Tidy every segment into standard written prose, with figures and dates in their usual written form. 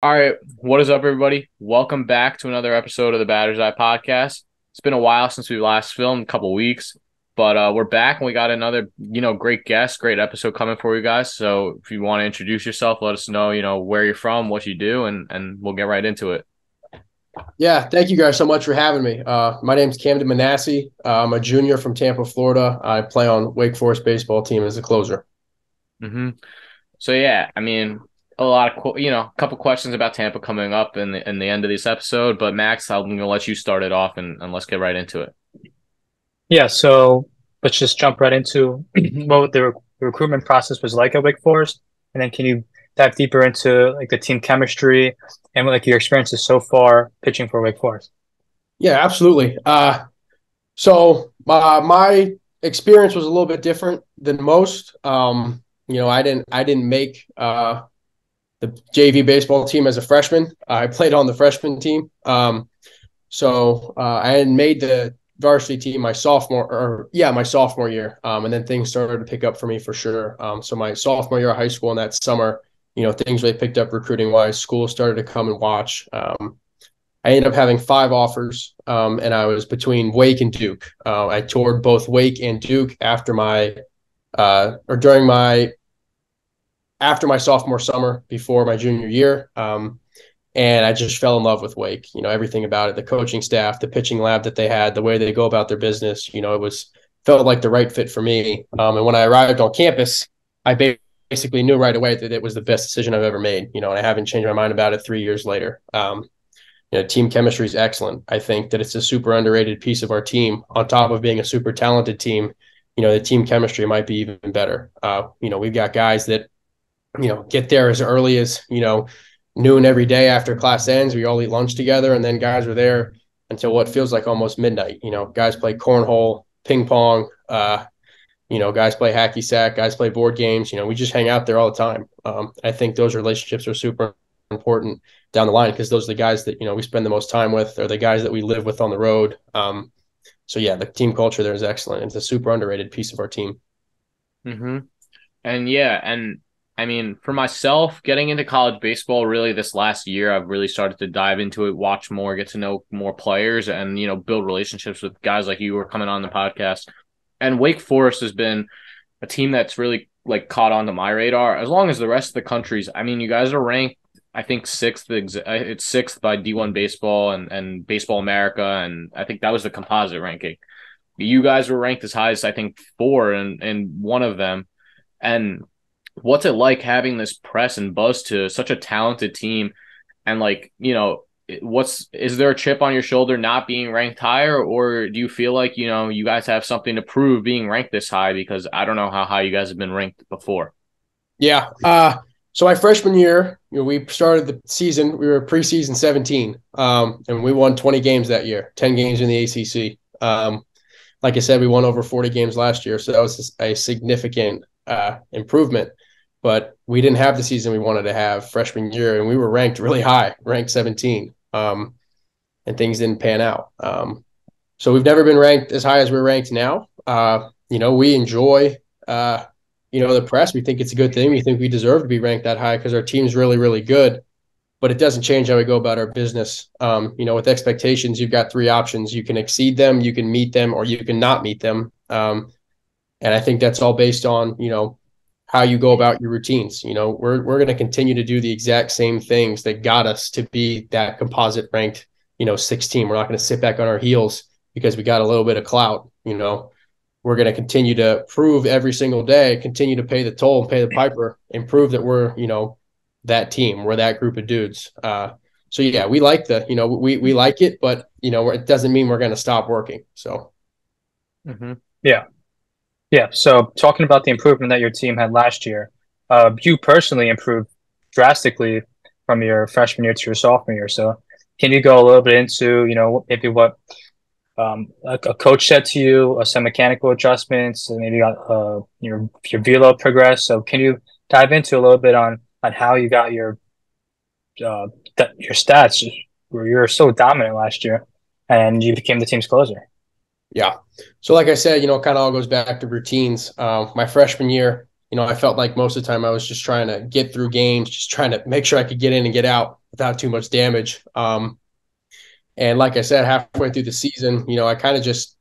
All right, what is up, everybody? Welcome back to another episode of the Batter's Eye Podcast. It's been a while since we last filmed, a couple weeks, but we're back and we got another, great guest, great episode coming for you guys. So if you want to introduce yourself, let us know, where you're from, what you do, and we'll get right into it. Yeah, thank you guys so much for having me. My name's Camden Minacci. I'm a junior from Tampa, Florida. I play on Wake Forest baseball team as a closer. hmm So yeah, I mean, a lot of a couple questions about Tampa coming up in the end of this episode, but Max, I'm gonna let you start it off and let's get right into it. Yeah, so let's just jump right into what the recruitment process was like at Wake Forest, and then can you dive deeper into like the team chemistry and like your experiences so far pitching for Wake Forest? Yeah, absolutely. So my experience was a little bit different than most. I didn't make the JV baseball team as a freshman. I played on the freshman team. I had made the varsity team my sophomore year. And then things started to pick up for me for sure. So my sophomore year of high school and that summer, things really picked up recruiting wise. Schools started to come and watch. I ended up having 5 offers, and I was between Wake and Duke. I toured both Wake and Duke after my sophomore summer before my junior year. And I just fell in love with Wake. Everything about it, the coaching staff, the pitching lab that they had, the way they go about their business, felt like the right fit for me. And when I arrived on campus, I basically knew right away that it was the best decision I've ever made, and I haven't changed my mind about it 3 years later. Team chemistry is excellent. I think that it's a super underrated piece of our team. On top of being a super talented team, the team chemistry might be even better. We've got guys that, get there as early as, noon every day after class ends. We all eat lunch together, and then guys are there until what feels like almost midnight. Guys play cornhole, ping pong. Guys play hacky sack. Guys play board games. We just hang out there all the time. I think those relationships are super important down the line because those are the guys that we spend the most time with, or the guys that we live with on the road. So yeah, the team culture there is excellent. It's a super underrated piece of our team. hmm And yeah, and I mean, for myself, getting into college baseball really this last year, I've really started to dive into it, watch more, get to know more players, and build relationships with guys like you who are coming on the podcast. And Wake Forest has been a team that's really like caught onto my radar, as long as the rest of the countries. I mean, you guys are ranked, I think sixth. It's sixth by D1 Baseball and Baseball America, and I think that was the composite ranking. You guys were ranked as high as I think four in one of them, and what's it like having this press and buzz to such a talented team? And like, is there a chip on your shoulder not being ranked higher, or do you feel like, you guys have something to prove being ranked this high? Because I don't know how high you guys have been ranked before. Yeah. So my freshman year, we started the season. We were preseason 17, and we won 20 games that year, 10 games in the ACC. Like I said, we won over 40 games last year, so that was a significant improvement. But we didn't have the season we wanted to have freshman year, and we were ranked really high, ranked 17, and things didn't pan out. So we've never been ranked as high as we're ranked now. We enjoy, the press. We think it's a good thing. We think we deserve to be ranked that high because our team's really, really good. But it doesn't change how we go about our business. With expectations, you've got 3 options. You can exceed them, you can meet them, or you can not meet them. And I think that's all based on, how you go about your routines. We're going to continue to do the exact same things that got us to be that composite ranked, 16. We're not going to sit back on our heels because we got a little bit of clout. We're going to continue to prove every single day, continue to pay the toll and pay the piper, and prove that we're, that team, we're that group of dudes. So yeah, we like we like it, but it doesn't mean we're going to stop working. So. Mm-hmm. Yeah. Yeah. So talking about the improvement that your team had last year, you personally improved drastically from your freshman year to your sophomore year. So can you go a little bit into, maybe what a coach said to you, some mechanical adjustments, and maybe your velo progress. So can you dive into a little bit on how you got your stats where you were so dominant last year and you became the team's closer? Yeah. So like I said, kind of all goes back to routines. My freshman year, I felt like most of the time I was just trying to get through games, just trying to make sure I could get in and get out. without too much damage. And like I said, halfway through the season, I kind of just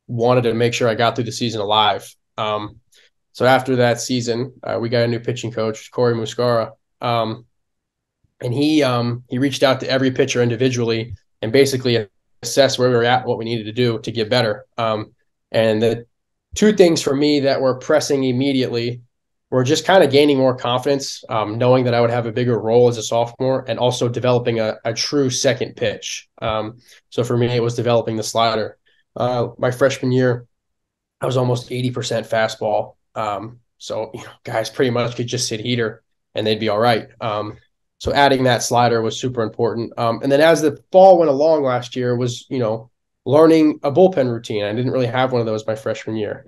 wanted to make sure I got through the season alive. So after that season, we got a new pitching coach, Corey Muscara, and he reached out to every pitcher individually and basically assessed where we were at, what we needed to do to get better. And the two things for me that were pressing immediately were just kind of gaining more confidence, knowing that I would have a bigger role as a sophomore, and also developing a true second pitch. So for me, it was developing the slider. My freshman year, I was almost 80% fastball. So guys pretty much could just hit heater and they'd be all right. So adding that slider was super important. And then as the fall went along last year was, learning a bullpen routine. I didn't really have one of those my freshman year.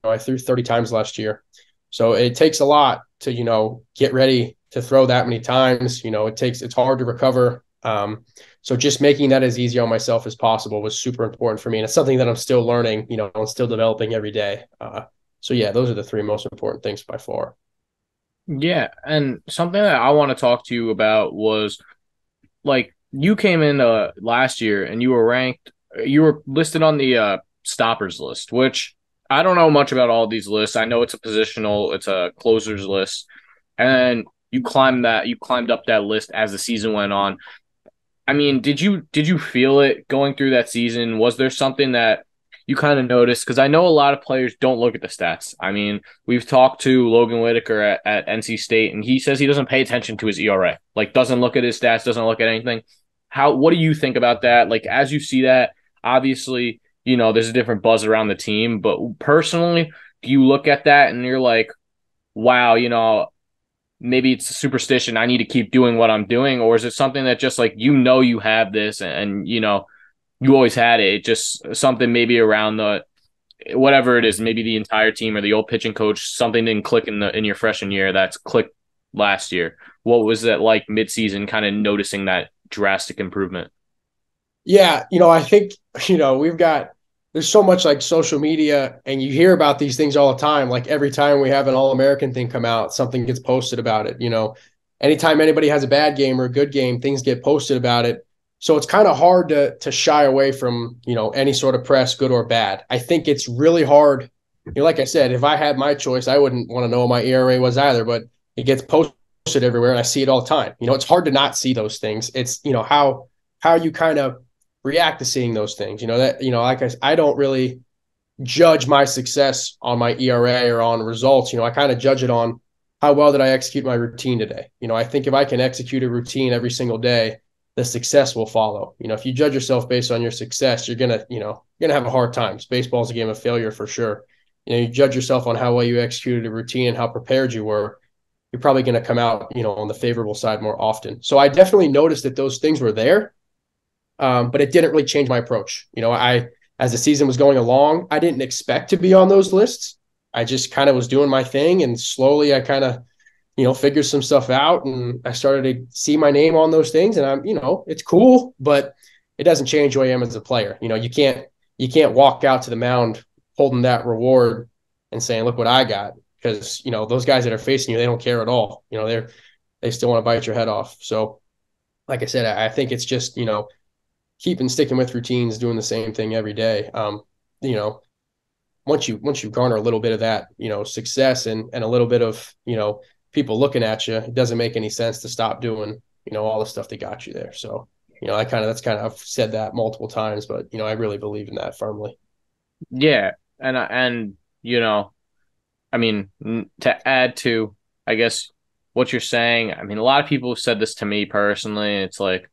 I threw 30 times last year. So it takes a lot to, get ready to throw that many times. It's hard to recover. So just making that as easy on myself as possible was super important for me. And it's something that I'm still learning, and still developing every day. So yeah, those are the three most important things by far. Yeah, and something that I want to talk to you about was like you came in last year and you were listed on the stoppers list, which I don't know much about all these lists. I know it's it's a closers list, and you climbed up that list as the season went on. I mean, did you feel it going through that season? Was there something that you kind of noticed? Because I know a lot of players don't look at the stats. I mean, we've talked to Logan Whitaker at NC State, and he says he doesn't pay attention to his ERA. Like, doesn't look at his stats, doesn't look at anything. What do you think about that? Like, as you see that, obviously, there's a different buzz around the team, but personally, do you look at that and you're like, wow, maybe it's a superstition. I need to keep doing what I'm doing, or is it something that just like you have this, and you always had it? It's just something maybe around the whatever it is, maybe the entire team or the old pitching coach, something didn't click in your freshman year that's clicked last year. What was that like midseason, kind of noticing that drastic improvement? Yeah, I think, there's so much like social media and you hear about these things all the time. Like every time we have an All-American thing come out, something gets posted about it. Anytime anybody has a bad game or a good game, things get posted about it. So it's kind of hard to shy away from, any sort of press, good or bad. I think it's really hard. Like I said, if I had my choice, I wouldn't want to know what my ERA was either, but it gets posted everywhere and I see it all the time. It's hard to not see those things. It's, how you kind of react to seeing those things. Like I don't really judge my success on my ERA or on results. I kind of judge it on how well did I execute my routine today. I think if I can execute a routine every single day, the success will follow. If you judge yourself based on your success, you're gonna have a hard time. Baseball is a game of failure for sure. You judge yourself on how well you executed a routine and how prepared you were, you're probably going to come out, on the favorable side more often. So I definitely noticed that those things were there. But it didn't really change my approach. As the season was going along, I didn't expect to be on those lists. I just kind of was doing my thing, and slowly I kind of, figured some stuff out, and I started to see my name on those things. And I'm, it's cool, but it doesn't change who I am as a player. You can't walk out to the mound holding that reward and saying, "Look what I got," because those guys that are facing you, they don't care at all. They still want to bite your head off. So, like I said, I think it's just sticking with routines, doing the same thing every day. Once you garner a little bit of that, success and a little bit of, people looking at you, it doesn't make any sense to stop doing, all the stuff that got you there. So, I've said that multiple times, but, I really believe in that firmly. Yeah. And, I mean, to add to, I guess, what you're saying, I mean, a lot of people have said this to me personally. It's like,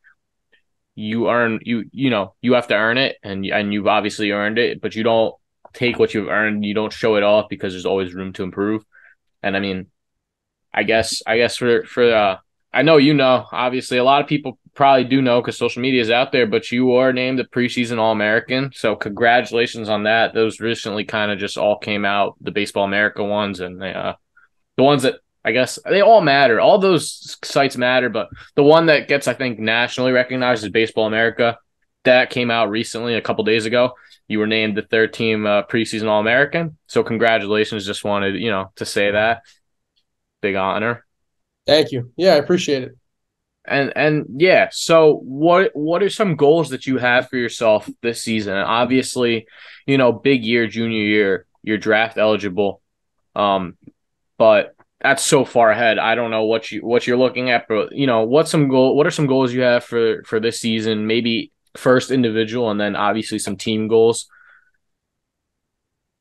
you have to earn it, and you've obviously earned it, but you don't take what you've earned, you don't show it off, because there's always room to improve. And I mean, I guess for I know, obviously a lot of people probably do know because social media is out there, but you are named the preseason All-American, so congratulations on that. Those recently kind of just all came out, the Baseball America ones, and the ones that I guess they all matter. All those sites matter, but the one that gets, I think, nationally recognized is Baseball America. That came out recently, a couple days ago. You were named the third team preseason All-American. So congratulations. Just wanted, to say that. Big honor. Thank you. Yeah, I appreciate it. And yeah, so what are some goals that you have for yourself this season? And obviously, big year, junior year, you're draft eligible. But that's so far ahead. I don't know what you're looking at, but what are some goals you have for this season? Maybe first individual and then obviously some team goals.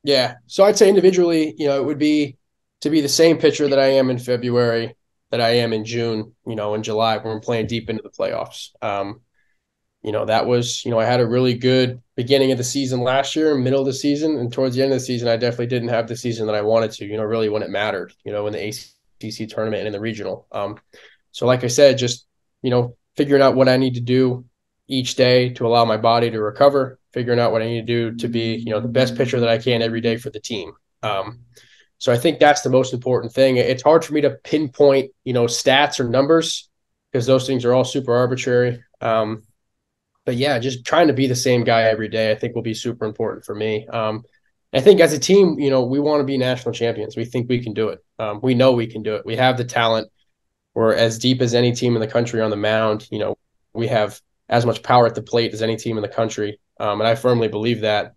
Yeah. So I'd say individually, it would be to be the same pitcher that I am in February, that I am in June, in July when we're playing deep into the playoffs. That was, I had a really good beginning of the season last year, middle of the season, and towards the end of the season, I definitely didn't have the season that I wanted to, really when it mattered, in the ACC tournament and in the regional. So like I said, just, figuring out what I need to do each day to allow my body to recover, figuring out what I need to do to be, the best pitcher that I can every day for the team. So I think that's the most important thing. It's hard for me to pinpoint, stats or numbers because those things are all super arbitrary. But yeah, just trying to be the same guy every day, I think will be super important for me. I think as a team, we want to be national champions. We think we can do it. We know we can do it. We have the talent. We're as deep as any team in the country on the mound. We have as much power at the plate as any team in the country. And I firmly believe that,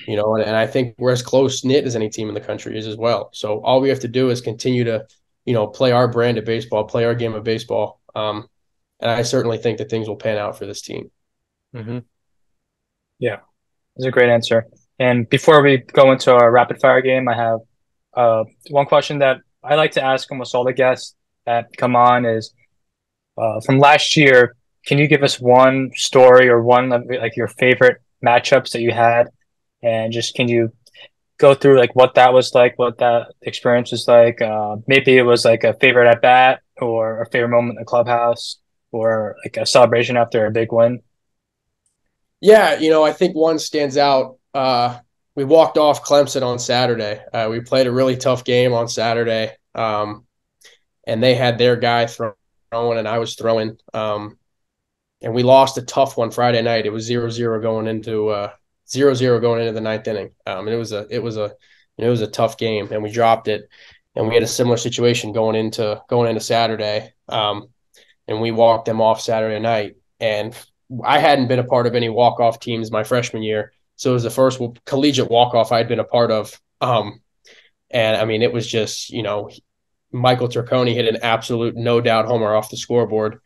and I think we're as close knit as any team in the country is as well. So all we have to do is continue to, play our brand of baseball, play our game of baseball. And I certainly think that things will pan out for this team. Mm-hmm. Yeah, that's a great answer. And before we go into our rapid fire game, I have one question that I like to ask almost all the guests that come on is from last year. Can you give us one story or one of like your favorite matchups that you had, and just can you go through like what that was like, what that experience was like? Maybe it was like a favorite at bat or a favorite moment in the clubhouse or like a celebration after a big win. Yeah, I think one stands out. We walked off Clemson on Saturday. We played a really tough game on Saturday, and they had their guy throwing, and I was throwing. And we lost a tough one Friday night. It was 0-0 going into 0-0 going into the ninth inning. And it was a tough game, and we dropped it. And we had a similar situation going into Saturday. And we walked them off Saturday night. And I hadn't been a part of any walk-off teams my freshman year. So it was the first collegiate walk-off I'd been a part of. And I mean, it was just, Michael Turconi hit an absolute no doubt homer off the scoreboard.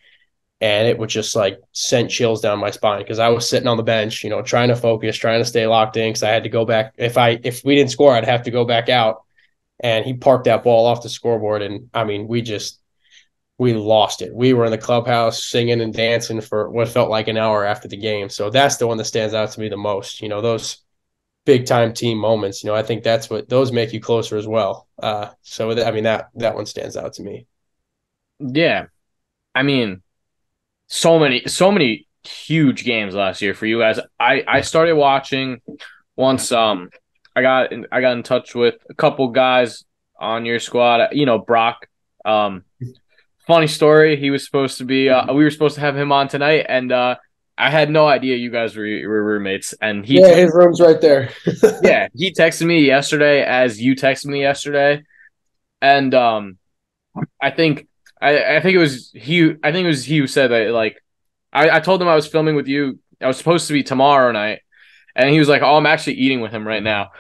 And it would just like sent chills down my spine because I was sitting on the bench, trying to focus, trying to stay locked in because I had to go back. If we didn't score, I'd have to go back out. And he parked that ball off the scoreboard. And I mean, we lost it. We were in the clubhouse singing and dancing for what felt like an hour after the game. So that's the one that stands out to me the most. Those big time team moments. I think that's what those make you closer as well. So I mean that one stands out to me. Yeah, I mean, so many huge games last year for you guys. I started watching once. I got in touch with a couple guys on your squad. Brock. Funny story. He was supposed to be. We were supposed to have him on tonight, and I had no idea you guys were roommates. And his room's right there. Yeah, he texted me yesterday as you texted me yesterday, and I think it was he. I think it was he who said that. Like, I told him I was filming with you. I was supposed to be tomorrow night, and he was like, "Oh, I'm actually eating with him right now."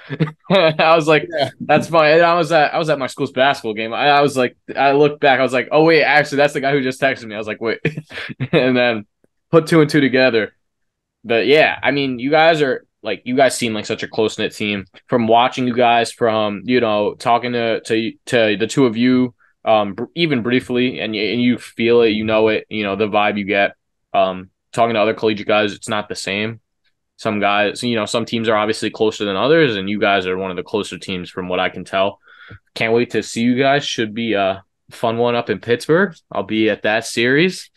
I was like, Yeah. "That's fine." And I was at my school's basketball game. I was like, I looked back. I was like, "Oh wait, actually, that's the guy who just texted me." I was like, "Wait," and then put two and two together. But yeah, I mean, you guys seem like such a close knit team. From watching you guys, from talking to the two of you, even briefly, and you feel it, the vibe you get. Talking to other collegiate guys, it's not the same. Some guys, some teams are obviously closer than others, and you guys are one of the closer teams from what I can tell. Can't wait to see you guys. Should be a fun one up in Pittsburgh. I'll be at that series.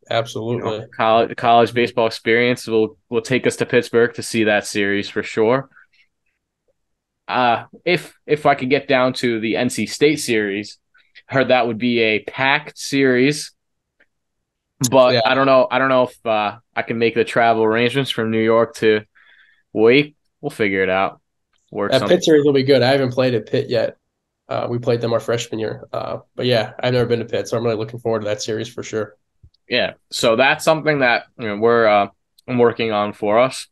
Absolutely. College baseball experience will take us to Pittsburgh to see that series for sure. If I could get down to the NC State series, heard that would be a packed series. But Yeah. I don't know if I can make the travel arrangements from New York to Wake. We'll figure it out. That Pitt series will be good. I haven't played at Pitt yet. We played them our freshman year. But yeah, I've never been to Pitt, so I'm really looking forward to that series for sure. Yeah, so that's something that we're working on for us.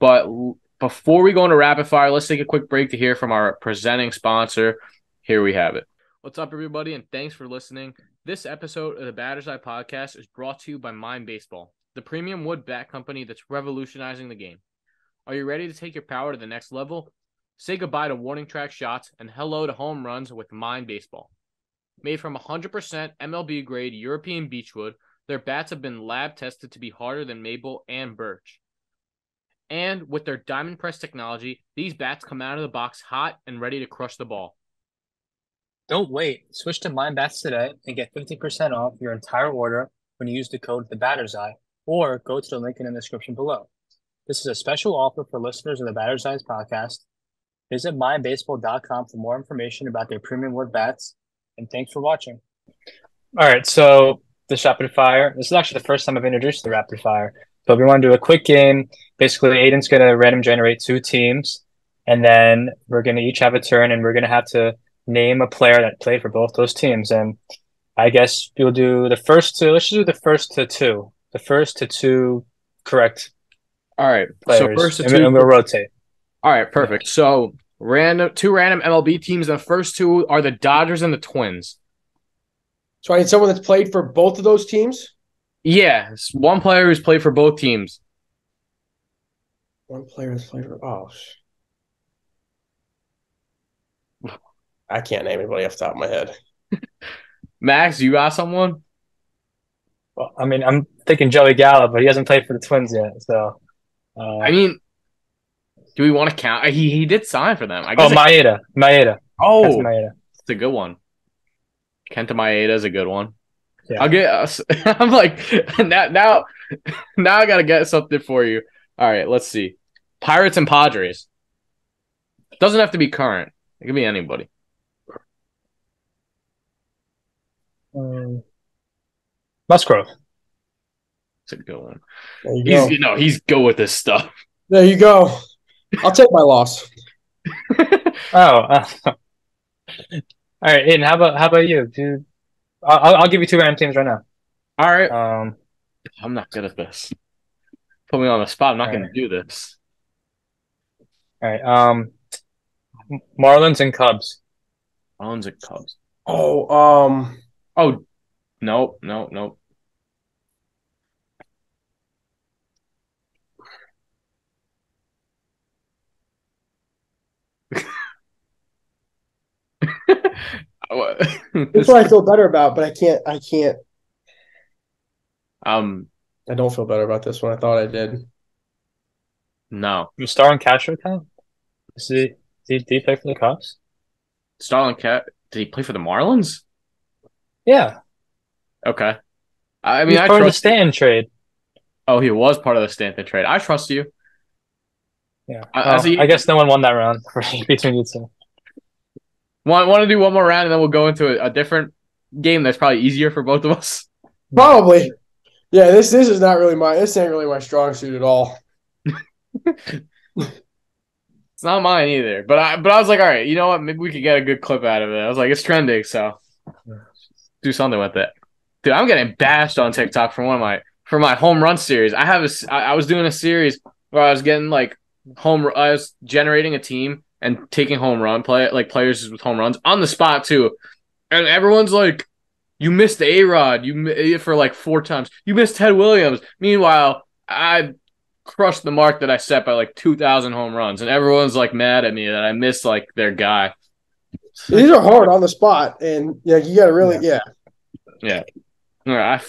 But before we go into rapid fire, let's take a quick break to hear from our presenting sponsor. Here we have it. What's up, everybody, and thanks for listening. This episode of the Batter's Eye Podcast is brought to you by Mind Baseball, the premium wood bat company that's revolutionizing the game. Are you ready to take your power to the next level? Say goodbye to warning track shots and hello to home runs with Mind Baseball. Made from 100% MLB grade European beechwood, their bats have been lab tested to be harder than maple and birch. And with their diamond press technology, these bats come out of the box hot and ready to crush the ball. Don't wait. Switch to Mind Bats today and get 50% off your entire order when you use the code TheBattersEye, or go to the link in the description below. This is a special offer for listeners of the Batter's Eyes podcast. Visit mindbaseball.com for more information about their premium wood bats, and thanks for watching. All right, so this rapid fire. This is actually the first time I've introduced the rapid fire. So if we want to do a quick game, basically Aiden's going to random generate 2 teams, and then we're going to each have a turn, and we're going to have to name a player that played for both those teams. And I guess we'll do the first 2. Let's just do the first to 2. The first to 2 correct. All right. Players, so first to and 2. we'll rotate. All right, perfect. Yeah. So 2 random MLB teams. The first 2 are the Dodgers and the Twins. So I need someone that's played for both of those teams? Yeah, it's one player who's played for both teams. One player that's played for I can't name anybody off the top of my head. Max, you got someone? Well, I mean, I'm thinking Joey Gallo, but he hasn't played for the Twins yet. So, I mean, do we want to count? He did sign for them. I guess Maeda. Oh, that's Maeda. It's a good one. Kenta Maeda is a good one. Yeah. I'll get us. I'm like now I gotta get something for you. All right, let's see. Pirates and Padres. Doesn't have to be current. It could be anybody. Musgrove. It's a good one. There you go. He's good with this stuff. There you go. I'll take my loss. All right, Aiden. How about you? Dude, I'll give you 2 random teams right now. All right. I'm not good at this. Put me on the spot. I'm not going to do this. All right. Marlins and Cubs. Marlins and Cubs. Oh, nope. This is what I feel better about, but I can't. I don't feel better about this one. I thought I did. No. You Starlin Castro count? Did he play for the Cubs? Starlin Cat? Did he play for the Marlins? Yeah. Okay. I mean, he was part of the Stanton trade. Oh, he was part of the Stanton trade. I trust you. Yeah. I guess no one won that round between you 2. Want to do one more round, and then we'll go into a different game that's probably easier for both of us? Probably. Yeah, this is not really this ain't really my strong suit at all. It's not mine either. But I was like, all right, you know what? Maybe we could get a good clip out of it. I was like, it's trending, so do something with it. Dude, I'm getting bashed on TikTok for my home run series. I was doing a series where I was getting I was generating a team and taking home run players with home runs on the spot too. And everyone's like, you missed A-Rod. For 4 times. You missed Ted Williams. Meanwhile, I crushed the mark that I set by 2,000 home runs, and everyone's mad at me that I missed their guy. These are hard on the spot, and you got to really Yeah. All right.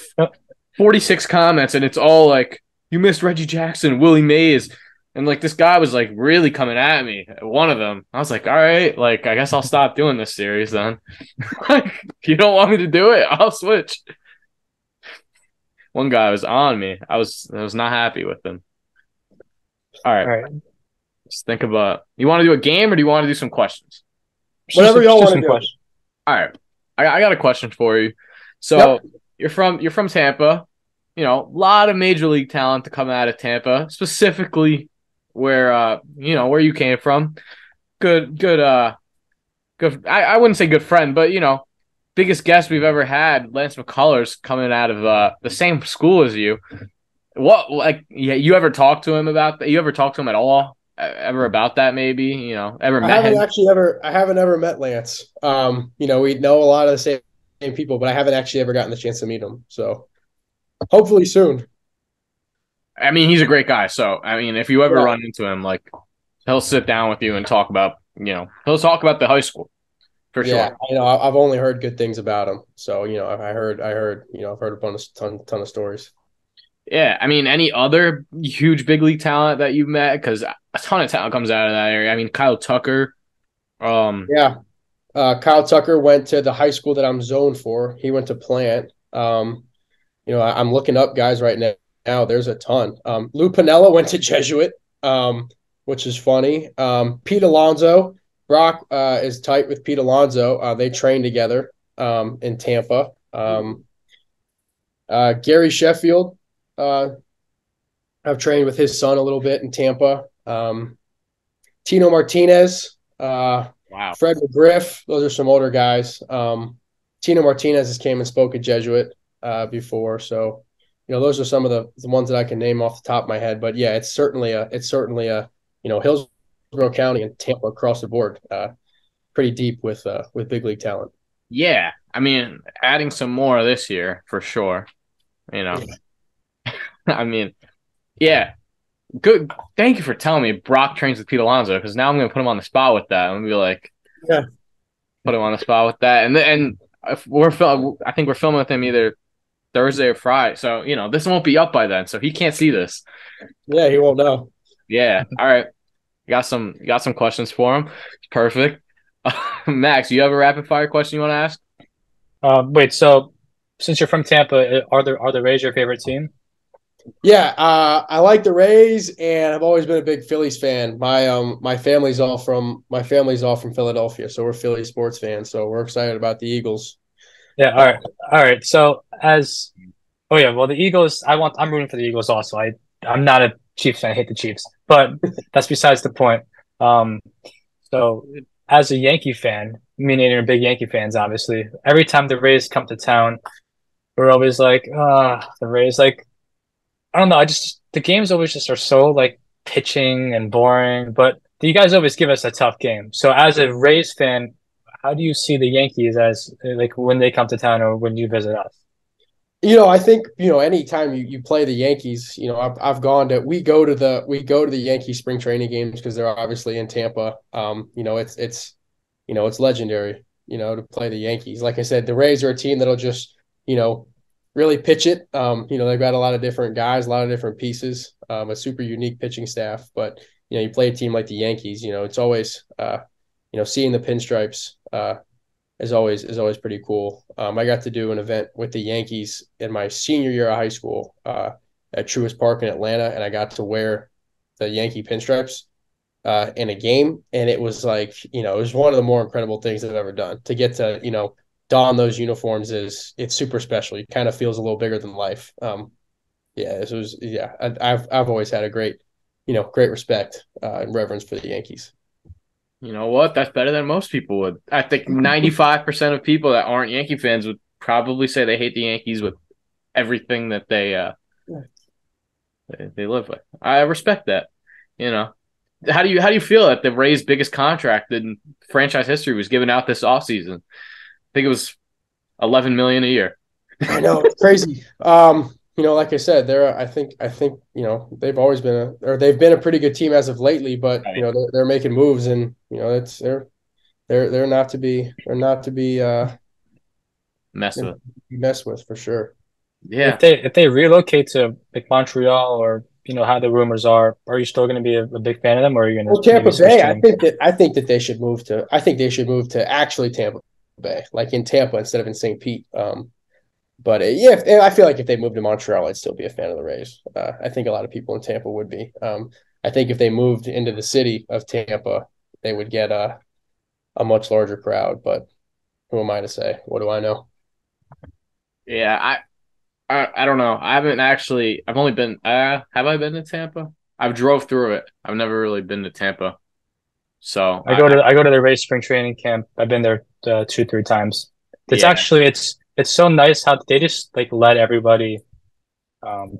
46 comments, and it's all you missed Reggie Jackson, Willie Mays. And this guy was really coming at me. One of them, I was like, all right, I guess I'll stop doing this series then. If you don't want me to do it, I'll switch. One guy was on me. I was not happy with him. All right. Just think about. You want to do a game or do you want to do some questions? Whatever y'all want to do. All right. I got a question for you. So you're from Tampa. A lot of major league talent to come out of Tampa, specifically where you came from. Good good. I wouldn't say good friend, but biggest guest we've ever had, Lance McCullers, coming out of the same school as you. What like yeah, you ever talked to him about that? You ever talked to him at all? Ever about that? Maybe ever met him? I haven't ever met Lance. We know a lot of the same people, but I haven't actually ever gotten the chance to meet him. So hopefully soon. I mean, he's a great guy. So I mean, if you ever Yeah. run into him, like he'll sit down with you and talk about he'll talk about the high school for Yeah, sure. I've only heard good things about him. So, I've heard a ton of stories. Yeah, I mean, any other huge big league talent that you've met? Because a ton of talent comes out of that area. I mean, Kyle Tucker. Um, Yeah. Kyle Tucker went to the high school that I'm zoned for. He went to Plant. I'm looking up guys right now. There's a ton. Lou Piniella went to Jesuit, which is funny. Pete Alonso, Brock is tight with Pete Alonso. They train together in Tampa. Gary Sheffield, uh, I've trained with his son a little bit in Tampa. Tino Martinez, wow. Fred McGriff. Those are some older guys. Tino Martinez has came and spoke at Jesuit before, so those are some of the ones that I can name off the top of my head. But yeah, it's certainly a Hillsborough County and Tampa across the board, pretty deep with big league talent. Yeah, I mean, adding some more this year for sure. You know, I mean, yeah, good. Thank you for telling me Brock trains with Pete Alonso because now I'm gonna put him on the spot with that. I'm gonna be like, Yeah, put him on the spot with that, and if I think we're filming with him either Thursday or Friday. So this won't be up by then, so he can't see this. yeah, he won't know. Yeah. All right. Got some questions for him. Perfect. Max, you have a rapid fire question you want to ask? Wait, so since you're from Tampa, are the Rays your favorite team? Yeah, I like the Rays, and I've always been a big Phillies fan. My family's all from Philadelphia, so we're Philly sports fans. So we're excited about the Eagles. Yeah, Uh, all right. So oh yeah, well the Eagles, I'm rooting for the Eagles also. I'm not a Chiefs fan, I hate the Chiefs, but that's besides the point. Um, so as a Yankee fan, me and Aiden are big Yankee fans, obviously. Every time the Rays come to town, we're always like, the Rays. Like, I don't know. The games always just are so like pitching and boring, but you guys always give us a tough game. So as a Rays fan, how do you see the Yankees as like when they come to town or when you visit us? I think anytime you play the Yankees, I've gone to we go to the Yankee spring training games because they're obviously in Tampa. It's legendary, to play the Yankees. Like I said, the Rays are a team that'll just really pitch it. They've got a lot of different guys, a lot of different pieces, a super unique pitching staff. But you play a team like the Yankees, it's always seeing the pinstripes is always pretty cool. I got to do an event with the Yankees in my senior year of high school at Truist Park in Atlanta, and I got to wear the Yankee pinstripes in a game, and it was like it was one of the more incredible things I've ever done. To get to don those uniforms it's super special. It kind of feels a little bigger than life. Yeah, this was yeah. I've always had a great respect and reverence for the Yankees. You know what? That's better than most people would. I think 95% of people that aren't Yankee fans would probably say they hate the Yankees with everything that they live with. I respect that. You know. How do you feel that the Rays' biggest contract in franchise history was given out this offseason? I think it was 11 million a year. I know it's crazy. Like I said, I think they've been a pretty good team as of lately, but Right. they're making moves, and they're not to be Mess with. messed with for sure. Yeah. If they relocate to like Montreal or how the rumors are you still going to be a big fan of them, or are you going to Well, maybe Tampa switch Bay, to I them? think that I think that they should move to. I think they should move to actually Tampa Bay, like in Tampa instead of in St. Pete. But yeah, I feel like if they moved to Montreal, I'd still be a fan of the Rays. I think a lot of people in Tampa would be. I think if they moved into the city of Tampa, they would get a much larger crowd. But who am I to say? What do I know? Yeah. I don't know. I haven't actually. I've only been. Have I been to Tampa? I've drove through it. I've never really been to Tampa. So I go to the Rays spring training camp. I've been there 2, 3 times. It's yeah. actually it's so nice how they just like let everybody. Um,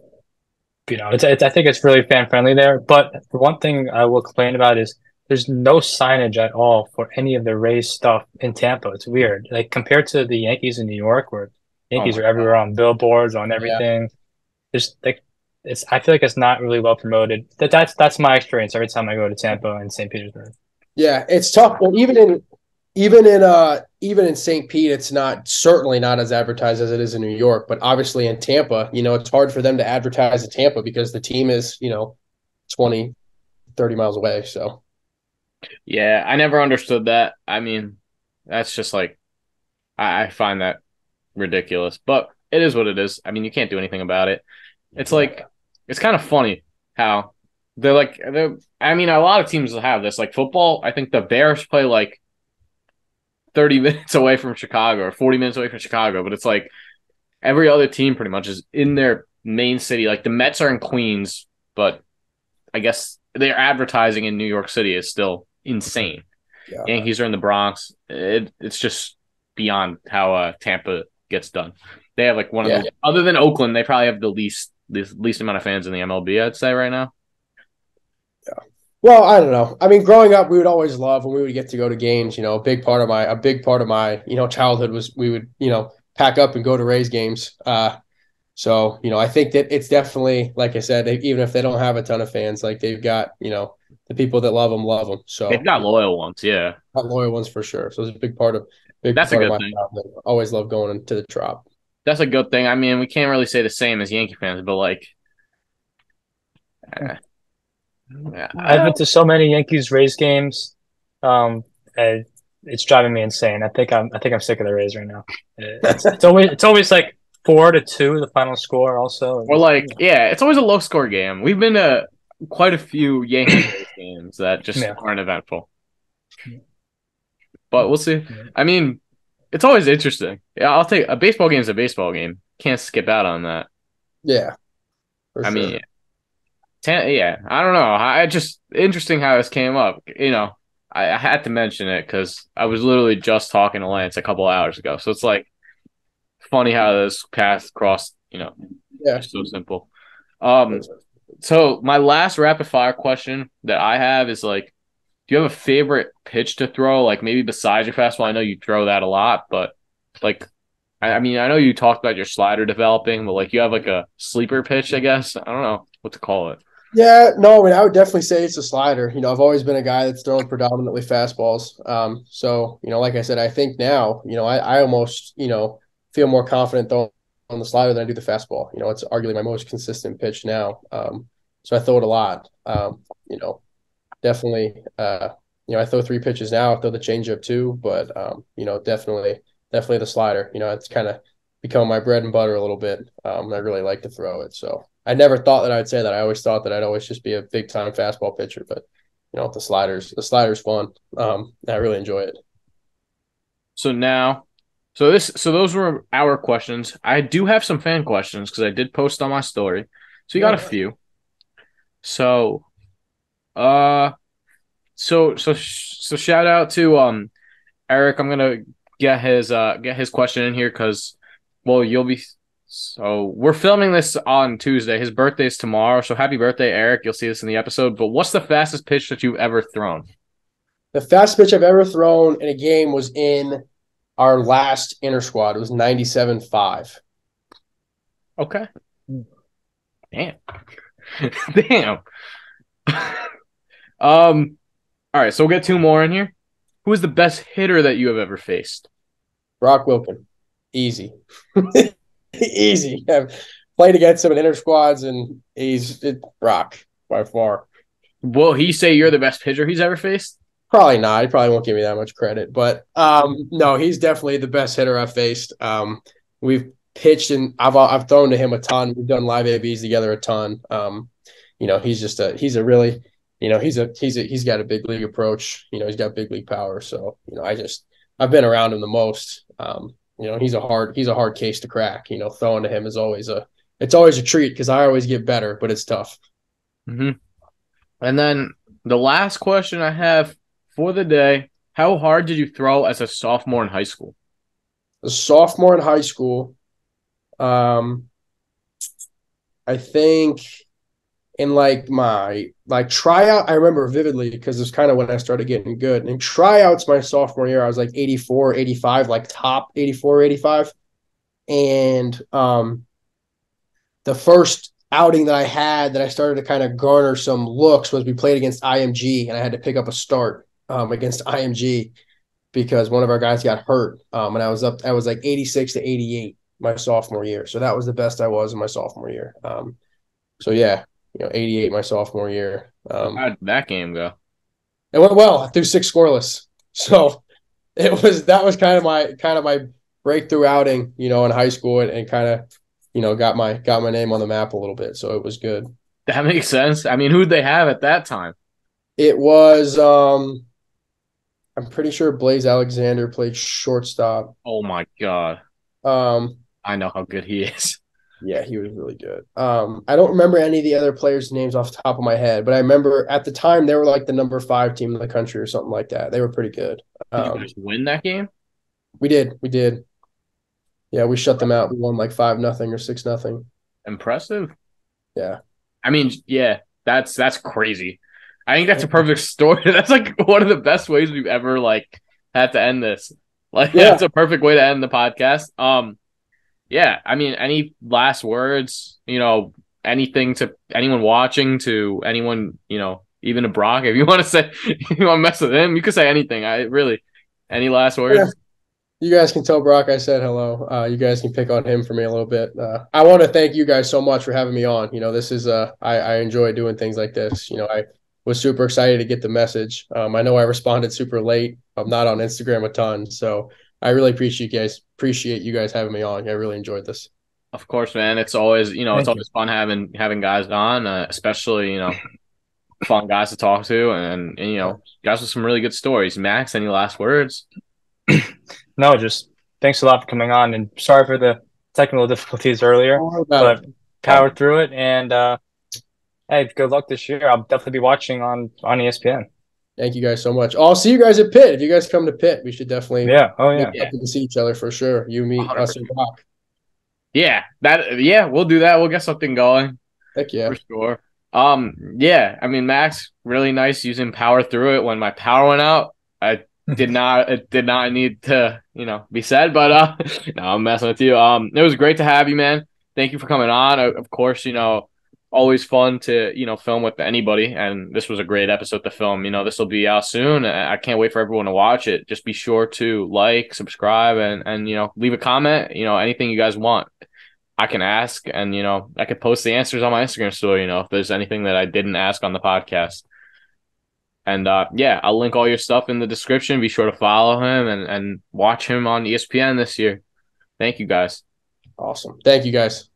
it's I think it's really fan friendly there. But the one thing I will complain about is there's no signage at all for any of the Rays stuff in Tampa. It's weird. Like compared to the Yankees in New York, where Oh Yankees my are everywhere God. on billboards, on Yeah. everything. There's like it's I feel like it's not really well promoted. That's my experience every time I go to Tampa and St. Petersburg. Yeah, it's tough. Well, even in St. Pete, it's not certainly not as advertised as it is in New York, but obviously in Tampa, it's hard for them to advertise in Tampa because the team is, 20, 30 miles away. So Yeah, I never understood that. I mean, that's just like I find that ridiculous, but it is what it is. I mean, you can't do anything about it. It's yeah. like it's kind of funny how they're. I mean, a lot of teams will have this. Like football, I think the Bears play like 30 minutes away from Chicago or 40 minutes away from Chicago, but it's like every other team pretty much is in their main city. Like the Mets are in Queens, but I guess their advertising in New York City is still insane. Yeah. Yankees are in the Bronx. It's just beyond how Tampa gets done. They have like one of Yeah. the other than Oakland, they probably have the least amount of fans in the MLB, I'd say right now. Well, I don't know. I mean, growing up, we would always love when we would get to go to games. A big part of my childhood was we would pack up and go to Rays games. So I think that it's definitely, like I said, even if they don't have a ton of fans, like they've got the people that love them love them. They've So got loyal ones, yeah. got loyal ones for sure. So it's a big That's a part of good my thing. childhood. Always love going into the Trop. That's a good thing. I mean, we can't really say the same as Yankee fans, but like, eh, I've yeah, been to so many Yankees Rays games. And it's driving me insane. I think I'm sick of the Rays right now. It's always like 4-2 the final score. Also, or like, yeah, it's always a low score game. We've been to quite a few Yankees games that just yeah. aren't eventful, but we'll see. I mean, it's always interesting. Yeah, I'll take a baseball game is a baseball game. Can't skip out on that. Yeah, for I sure. mean, yeah, I don't know. I just interesting how this came up. I had to mention it because I was literally just talking to Lance a couple hours ago. So it's like funny how this path crossed. Yeah. Just so simple. Um, so my last rapid fire question that I have is like, do you have a favorite pitch to throw? Like maybe besides your fastball, I know you throw that a lot, but like, I mean, I know you talked about your slider developing, but like you have like a sleeper pitch, I guess. I don't know what to call it. Yeah, no, I mean, I would definitely say it's a slider. I've always been a guy that's thrown predominantly fastballs. So, like I said, I think now, I almost, feel more confident throwing on the slider than I do the fastball. It's arguably my most consistent pitch now. So I throw it a lot. Definitely, I throw 3 pitches now. I throw the changeup too, but, definitely the slider. It's kind of become my bread and butter a little bit. I really like to throw it. So I never thought that I'd say that. I always thought that I'd always just be a big time fastball pitcher, but the sliders fun. I really enjoy it. So now, so those were our questions. I do have some fan questions because I did post on my story. So you got a Yeah. few. So, uh, so shout out to Eric. I'm gonna get his question in here because, well, you'll be. So we're filming this on Tuesday. His birthday's tomorrow. So happy birthday, Eric. You'll see this in the episode. But what's the fastest pitch that you've ever thrown? The fastest pitch I've ever thrown in a game was in our last inter squad. It was 97.5. Okay. Damn. Damn. All right, so we'll get two more in here. Who is the best hitter that you have ever faced? Brock Wilken. Easy. Easy. I've played against him in inter squads, and he's Brock by far. Will he say you're the best pitcher he's ever faced? Probably not. He probably won't give me that much credit, but no, he's definitely the best hitter I've faced. We've pitched and I've thrown to him a ton. We've done live ABs together a ton. He's got a big league approach. He's got big league power. So I've been around him the most. He's a hard case to crack. Throwing to him is always a treat because I always get better, but it's tough. Mm-hmm. And then the last question I have for the day, how hard did you throw as a sophomore in high school? A sophomore in high school, um, I think in like my like tryout, I remember vividly because it's kind of when I started getting good. In tryouts my sophomore year, I was like 84, 85, like top 84, 85. And the first outing that I had that I started to kind of garner some looks was we played against IMG and I had to pick up a start against IMG because one of our guys got hurt. And I was like 86 to 88 my sophomore year. So that was the best I was in my sophomore year. So yeah, 88 my sophomore year. How did that game go? It went well. I threw 6 scoreless. So that was kind of my breakthrough outing, in high school and kind of, got my name on the map a little bit. So it was good. That makes sense. I mean, who'd they have at that time? It was I'm pretty sure Blaze Alexander played shortstop. Oh my God. Um I know how good he is. Yeah, he was really good. I don't remember any of the other players' names off the top of my head, but I remember at the time they were like the number 5 team in the country or something like that. They were pretty good. Did you guys win that game? We did. Yeah, we shut them out. We won like 5-0 or 6-0. Impressive. Yeah. I mean, yeah, that's crazy. I think that's a perfect story. That's like one of the best ways we've ever like had to end this. Like that's a perfect way to end the podcast. Yeah, I mean, any last words, anything to anyone watching, to anyone, even to Brock, if you want to say, you want to mess with him, you can say anything. Any last words? Yeah. You guys can tell Brock I said hello. You guys can pick on him for me a little bit. I want to thank you guys so much for having me on. This is I enjoy doing things like this. I was super excited to get the message. I know I responded super late. I'm not on Instagram a ton, so I really appreciate you guys having me on. I really enjoyed this. Of course, man. It's always always fun having guys on, especially fun guys to talk to, and guys with some really good stories. Max, any last words? No, just thanks a lot for coming on, and sorry for the technical difficulties earlier, but powered through it. And hey, good luck this year. I'll definitely be watching on ESPN. Thank you guys so much. I'll see you guys at Pitt. If you guys come to Pitt, we should definitely to see each other for sure. You meet 100%. Us and Brock. Yeah, we'll do that. We'll get something going. Heck yeah. For sure. Yeah, I mean, Max, really nice using power through it. When my power went out, it did not need to, be said, but no, I'm messing with you. It was great to have you, man. Thank you for coming on. Of course, always fun to, film with anybody, and this was a great episode to film. This will be out soon. I can't wait for everyone to watch it. Just be sure to like, subscribe, and leave a comment. Anything you guys want, I can ask, and I could post the answers on my Instagram story. If there's anything that I didn't ask on the podcast. And I'll link all your stuff in the description. Be sure to follow him and watch him on ESPN this year. Thank you, guys. Awesome. Thank you, guys.